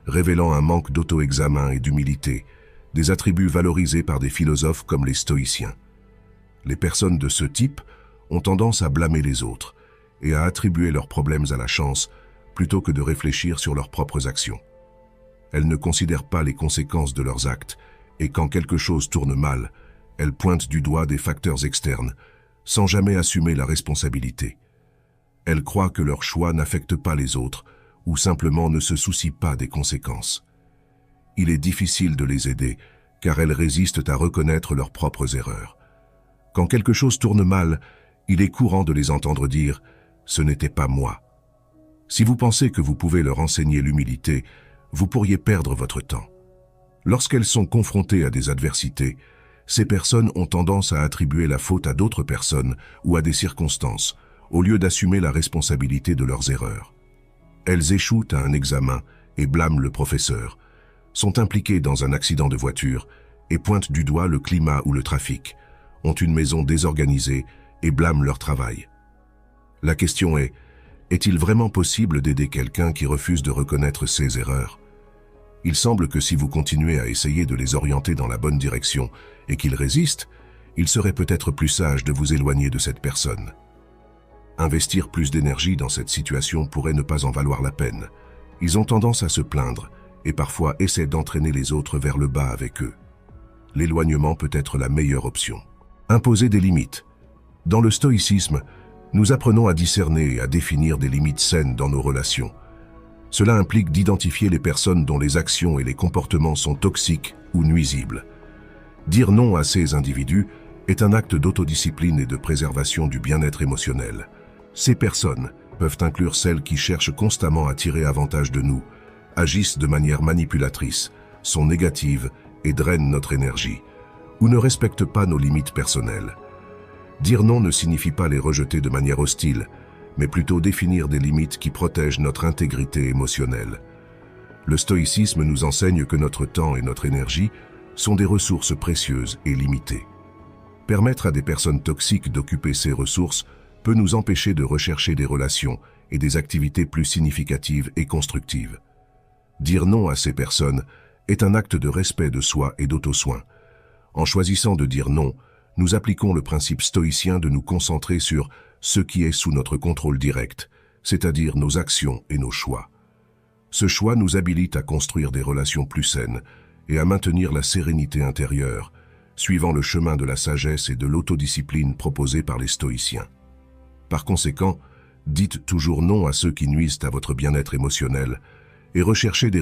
révélant un manque d'auto-examen et d'humilité, des attributs valorisés par des philosophes comme les stoïciens. Les personnes de ce type ont tendance à blâmer les autres et à attribuer leurs problèmes à la chance plutôt que de réfléchir sur leurs propres actions. Elles ne considèrent pas les conséquences de leurs actes et quand quelque chose tourne mal, elles pointent du doigt des facteurs externes sans jamais assumer la responsabilité. Elles croient que leurs choix n'affectent pas les autres ou simplement ne se soucient pas des conséquences. Il est difficile de les aider car elles résistent à reconnaître leurs propres erreurs. Quand quelque chose tourne mal, il est courant de les entendre dire « ce n'était pas moi ». Si vous pensez que vous pouvez leur enseigner l'humilité, vous pourriez perdre votre temps. Lorsqu'elles sont confrontées à des adversités, ces personnes ont tendance à attribuer la faute à d'autres personnes ou à des circonstances, au lieu d'assumer la responsabilité de leurs erreurs. Elles échouent à un examen et blâment le professeur, sont impliquées dans un accident de voiture et pointent du doigt le climat ou le trafic, ont une maison désorganisée et blâment leur travail. La question est-il vraiment possible d'aider quelqu'un qui refuse de reconnaître ses erreurs? Il semble que si vous continuez à essayer de les orienter dans la bonne direction et qu'ils résistent, il serait peut-être plus sage de vous éloigner de cette personne. Investir plus d'énergie dans cette situation pourrait ne pas en valoir la peine. Ils ont tendance à se plaindre et parfois essaient d'entraîner les autres vers le bas avec eux. L'éloignement peut être la meilleure option. Imposer des limites. Dans le stoïcisme, nous apprenons à discerner et à définir des limites saines dans nos relations. Cela implique d'identifier les personnes dont les actions et les comportements sont toxiques ou nuisibles. Dire non à ces individus est un acte d'autodiscipline et de préservation du bien-être émotionnel. Ces personnes peuvent inclure celles qui cherchent constamment à tirer avantage de nous, agissent de manière manipulatrice, sont négatives et drainent notre énergie, ou ne respectent pas nos limites personnelles. Dire non ne signifie pas les rejeter de manière hostile, mais plutôt définir des limites qui protègent notre intégrité émotionnelle. Le stoïcisme nous enseigne que notre temps et notre énergie sont des ressources précieuses et limitées. Permettre à des personnes toxiques d'occuper ces ressources peut nous empêcher de rechercher des relations et des activités plus significatives et constructives. Dire non à ces personnes est un acte de respect de soi et d'auto-soin. En choisissant de dire non, nous appliquons le principe stoïcien de nous concentrer sur ce qui est sous notre contrôle direct, c'est-à-dire nos actions et nos choix. Ce choix nous habilite à construire des relations plus saines et à maintenir la sérénité intérieure, suivant le chemin de la sagesse et de l'autodiscipline proposés par les stoïciens. Par conséquent, dites toujours non à ceux qui nuisent à votre bien-être émotionnel et recherchez des